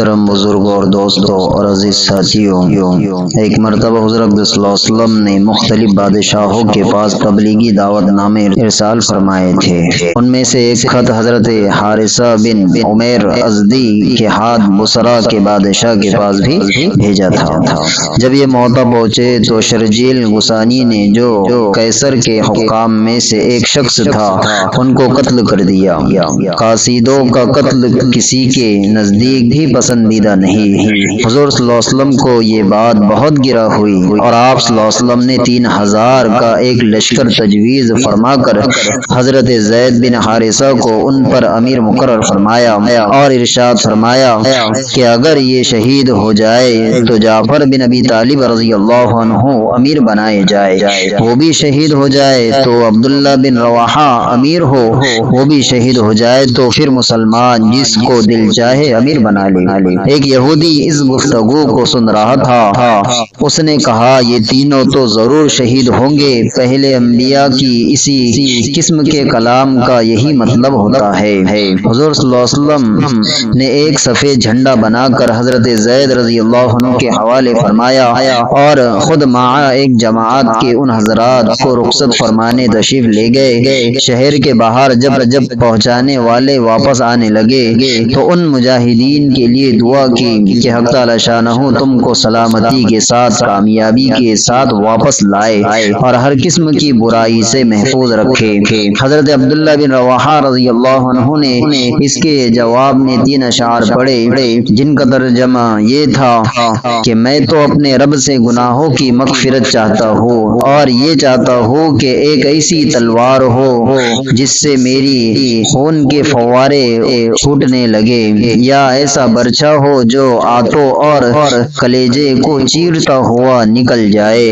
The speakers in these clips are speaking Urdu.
محترم بزرگوں اور دوستوں اور عزیز ساتھیوں، ایک مرتبہ حضور اقدس صلی اللہ علیہ وسلم نے مختلف بادشاہوں کے پاس تبلیغی دعوت نامے ارسال فرمائے تھے۔ ان میں سے ایک خط حضرت حارثہ بن عمیر ازدی کے ہاتھ بصرہ کے بادشاہ کے پاس بھی بھیجا تھا۔ جب یہ موتا پہنچے تو شرجیل غسانی نے جو قیصر کے حکام میں سے ایک شخص تھا ان کو قتل کر دیا۔ قاصدوں کا قتل کسی کے نزدیک بھی پسندیدہ نہیں۔ حضور صلی اللہ علیہ وسلم کو یہ بات بہت گرا ہوئی اور آپ صلی اللہ علیہ وسلم نے 3000 کا ایک لشکر تجویز فرما کر حضرت زید بن حارثہ کو ان پر امیر مقرر فرمایا اور ارشاد فرمایا کہ اگر یہ شہید ہو جائے تو جعفر بن ابی طالب رضی اللہ عنہ امیر بنائے جائے، وہ بھی شہید ہو جائے تو عبداللہ بن رواحہ امیر ہو، وہ بھی شہید ہو جائے تو پھر مسلمان جس کو دل چاہے امیر بنا لے۔ ایک یہودی اس گفتگو کو سن رہا تھا، اس نے کہا یہ تینوں تو ضرور شہید ہوں گے، پہلے انبیاء کی اسی قسم کے کلام کا یہی مطلب ہوتا ہے۔ حضور صلی اللہ علیہ وسلم نے ایک سفید جھنڈا بنا کر حضرت زید رضی اللہ عنہ کے حوالے فرمایا اور خود مع ایک جماعت کے ان حضرات کو رخصت فرمانے تشریف لے گئے۔ شہر کے باہر جب پہنچانے والے واپس آنے لگے تو ان مجاہدین کے لیے دعا کی کہ حق تعالی شانہ تم کو سلامتی کے ساتھ، کامیابی کے ساتھ واپس لائے اور ہر قسم کی برائی سے محفوظ رکھے۔ حضرت عبداللہ بن رواحہ رضی اللہ عنہ نے اس کے جواب میں 3 اشعار پڑھے جن کا ترجمہ یہ تھا کہ میں تو اپنے رب سے گناہوں کی مغفرت چاہتا ہوں اور یہ چاہتا ہوں کہ ایک ایسی تلوار ہو جس سے میری خون کے فوارے چھوٹنے لگے، یا ایسا برچھا ہو جو آنتوں اور کلیجے کو چیرتا ہوا نکل جائے،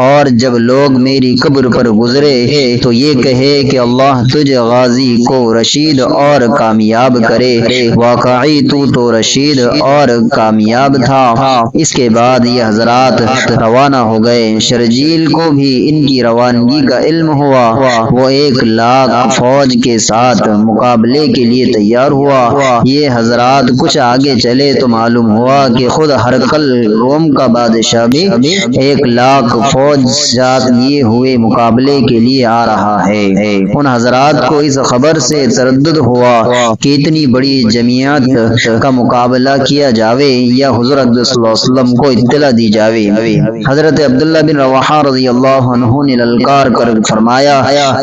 اور جب لوگ میری قبر پر گزرے تو یہ کہے کہ اللہ تجھ غازی کو رشید اور کامیاب کرے، واقعی تو رشید اور کامیاب تھا۔ اس کے بعد یہ حضرات روانہ ہو گئے۔ شرجیل کو بھی ان کی روانگی کا علم ہوا، وہ 1,00,000 فوج کے ساتھ مقابلے کے لیے تیار ہوا۔ یہ حضرات کچھ آگے چلے تو معلوم ہوا کہ خود ہرقل روم کا بادشاہ بھی 1,00,000 فوج ساتھ لیے ہوئے مقابلے کے لیے آ رہا ہے۔ ان حضرات کو اس خبر سے تردد ہوا کہ اتنی بڑی جمعیت کا مقابلہ کیا جاوے یا حضور اقدس صلی اللہ علیہ وسلم کو اطلاع دی جاوے۔ حضرت عبداللہ بن رواحہ رضی اللہ عنہ نے للکار کر فرمایا،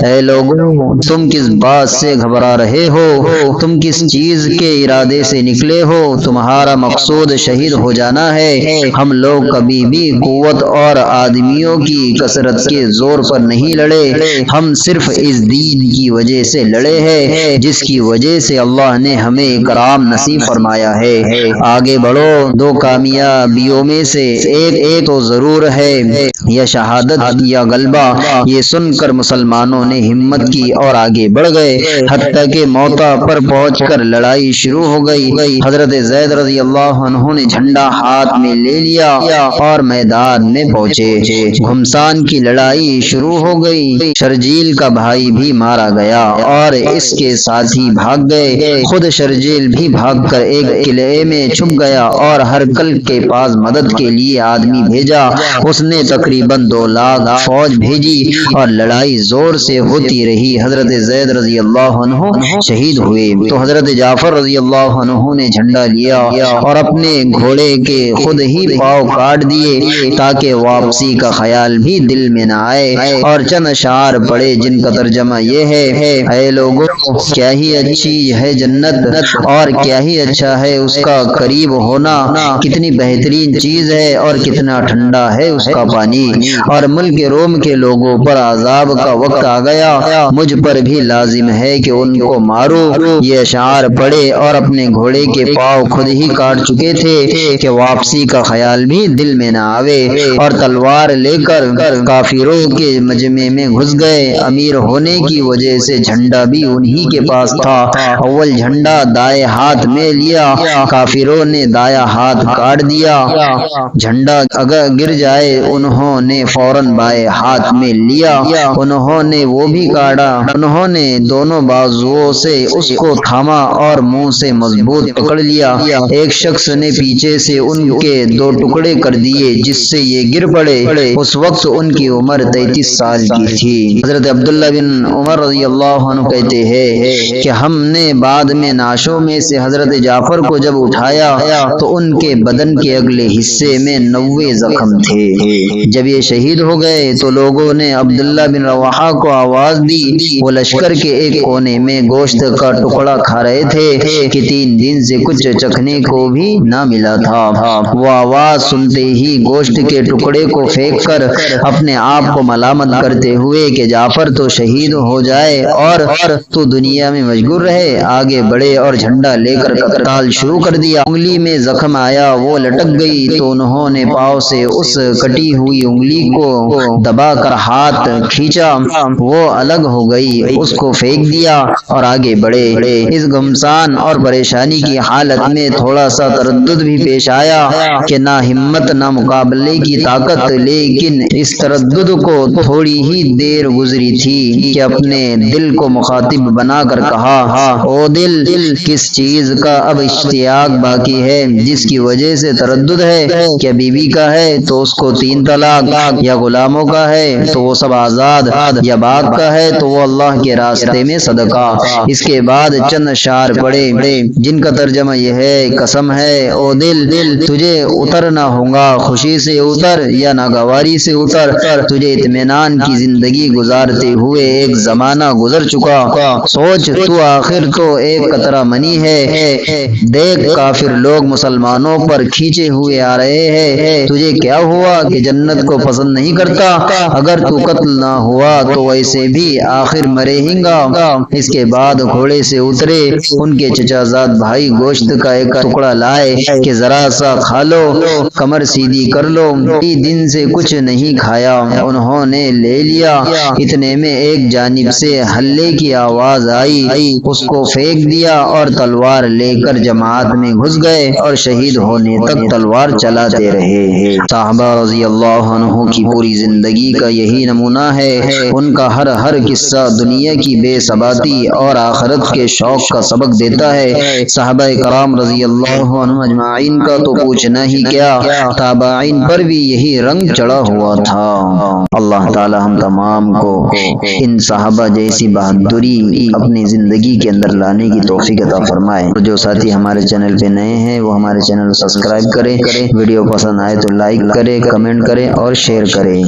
اے لوگوں، تم کس بات سے گھبرا رہے ہو؟ تم کس چیز کے ارادے سے نکلے ہو؟ تمہارا مقصود شہید ہو جانا ہے۔ ہم لوگ کبھی بھی قوت اور آدمیوں کی کثرت کے زور پر نہیں لڑے، ہم صرف اس دین کی وجہ سے لڑے ہیں جس کی وجہ سے اللہ نے ہمیں کرام نصیب فرمایا ہے۔ آگے بڑھو، 2 کامیابیوں میں سے ایک تو ضرور ہے، یا شہادت یا غلبہ۔ یہ سن کر مسلمانوں نے ہمت کی اور آگے بڑھ گئے، حتیٰ کہ موتا پر پہنچ کر لڑائی شروع ہو گئی۔ حضرت زید رضی اللہ عنہ نے جھنڈا ہاتھ میں لے لیا اور میدان میں پہنچے۔ گھمسان کی لڑائی شروع ہو گئی، شرجیل کا بھائی بھی مارا گیا اور اس کے ساتھی بھاگ گئے۔ خود شرجیل بھی بھاگ کر ایک قلعے میں چھپ گیا اور ہرقل کے پاس مدد کے لیے آدمی بھیجا۔ اس نے تقریباً 2,00,000 فوج بھیجی اور لڑائی زور سے ہوتی رہی۔ حضرت زید رضی اللہ عنہ شہید ہوئے تو حضرت جعفر رضی اللہ عنہ نے جھنڈا لیا اور اپنے گھوڑے کے خود ہی پاؤں کاٹ دیے تاکہ واپسی کا خیال بھی دل میں نہ آئے، اور چند اشعار پڑھے جن کا ترجمہ یہ ہے، اے لوگوں، کیا ہی اچھی ہے جنت اور کیا ہی اچھا ہے اس کا قریب ہونا، کتنی بہترین چیز ہے اور کتنا ٹھنڈا ہے اس کا پانی، اور ملک روم کے لوگوں پر عذاب کا وقت آ گیا، مجھ پر بھی لازم ہے کہ ان کو مارو۔ یہ اشعار پڑھے اور اپنے گھوڑے کے پاؤں خود ہی کاٹ چکے تھے کہ واپسی کا خیال بھی دل میں نہ آوے، اور تلوار لے کر کافروں کے مجمع میں گھس گئے۔ امیر ہونے کی وجہ سے جھنڈا بھی انہی کے پاس تھا۔ اول جھنڈا دائیں ہاتھ میں لیا، کافروں نے دایاں ہاتھ کاٹ دیا۔ جھنڈا اگر گر جائے انہوں نے فوراً بائیں ہاتھ میں لیا، انہوں نے وہ بھی کاٹا۔ انہوں نے دونوں بازوؤں سے اس کو تھاما اور منہ سے مضبوط پکڑ لیا۔ ایک شخص نے پیچھے سے ان کے 2 ٹکڑے کر دیے جس سے یہ گر پڑے۔ اس وقت ان کی عمر 33 سال کی تھی۔ حضرت عبداللہ بن عمر رضی اللہ عنہ کہتے ہیں کہ ہم نے بعد میں نعشوں میں سے حضرت جعفر کو جب اٹھایا تو ان کے بدن کے اگلے حصے میں 90 زخم تھے۔ جب یہ شہید ہو گئے تو لوگوں نے عبداللہ بن رواحہ کو آواز دی۔ وہ لشکر کے ایک کونے میں گوشت کا ٹکڑا کھا رہے تھے کہ 3 دن سے کچھ چکھنے کو بھی نہ ملا تھا۔ وہ آواز سنتے ہی گوشت کے ٹکڑے کو پھینک کر اپنے آپ کو ملامت کرتے ہوئے کہ جعفر تو شہید ہو جائے اور تو دنیا میں مشغول رہے، آگے بڑھے اور جھنڈا لے کر قتال شروع کر دیا۔ انگلی میں زخم آیا، وہ لٹک گئی تو انہوں نے پاؤں سے اس کٹی ہوئی انگلی کو دبا کر ہاتھ کھینچا، وہ الگ ہو گئی، اس کو پھینک دیا اور آگے بڑھے۔ اس گمسان اور پریشانی کی حالت میں تھوڑا سا تردد بھی پیش آیا کہ نہ ہمت نہ مقابلے کی طاقت، لیکن اس تردد کو تھوڑی ہی دیر گزری تھی کہ اپنے دل کو مخاطب بنا کر کہا، او دل، کس چیز کا اب اشتیاق باقی ہے جس کی وجہ سے تردد ہے؟ کیا بیوی کا ہے تو اس کو 3 طلاق، یا غلاموں کا ہے تو وہ سب آزاد، یا باغ کا ہے تو وہ اللہ کے راستے میں صدقہ۔ اس کے بعد چند اشعار پڑے جن کا ترجمہ یہ ہے، قسم ہے او دل، تجھے اترنا ہوگا، خوشی سے اتر یا ناگواری سے اتر، تجھے اطمینان کی زندگی گزارتے ہوئے ایک زمانہ گزر چکا۔ سوچ تو آخر تو ایک قطرہ منی ہے، دیکھ کافر لوگ مسلمانوں پر کھینچے ہوئے آ رہے ہیں، تجھے کیا ہوا کہ جنت کو پسند نہیں کرتا؟ اگر تو قتل نہ ہوا تو ویسے بھی آخر مرے ہی گا۔ اس کے بعد گھوڑے سے اترے، ان کے چچا زاد بھائی گوشت کا ایک ٹکڑا لائے کہ ذرا سا کھا لو، کمر سیدھی کر لو، کئی دن سے کچھ نہیں کھایا۔ انہوں نے لے لیا، اتنے میں ایک جانب سے ہلے کی آواز آئی، اس کو پھینک دیا اور تلوار لے کر جماعت میں گھس گئے اور شہید ہونے تک تلوار چلاتے رہے۔ صحابہ رضی اللہ عنہ کی پوری زندگی کا یہی نمونہ ہے۔ ان کا ہر قصہ دنیا کی بے ثباتی اور آخرت کے شوق کا سبق دیتا ہے۔ صحابہ کرام رضی اللہ عنہ اجمعین کا تو پوچھنا ہی کیا، تابعین پر بھی یہی رنگ چڑھا ہوا تھا۔ اللہ تعالی ہم تمام کو ان صحابہ جیسی بہادری اپنی زندگی کے اندر لانے کی توفیق عطا فرمائے۔ اور جو ساتھی ہمارے چینل پہ نئے ہیں وہ ہمارے چینل کو سبسکرائب کریں، ویڈیو پسند آئے تو لائک کریں، کمنٹ کریں اور شیئر کریں۔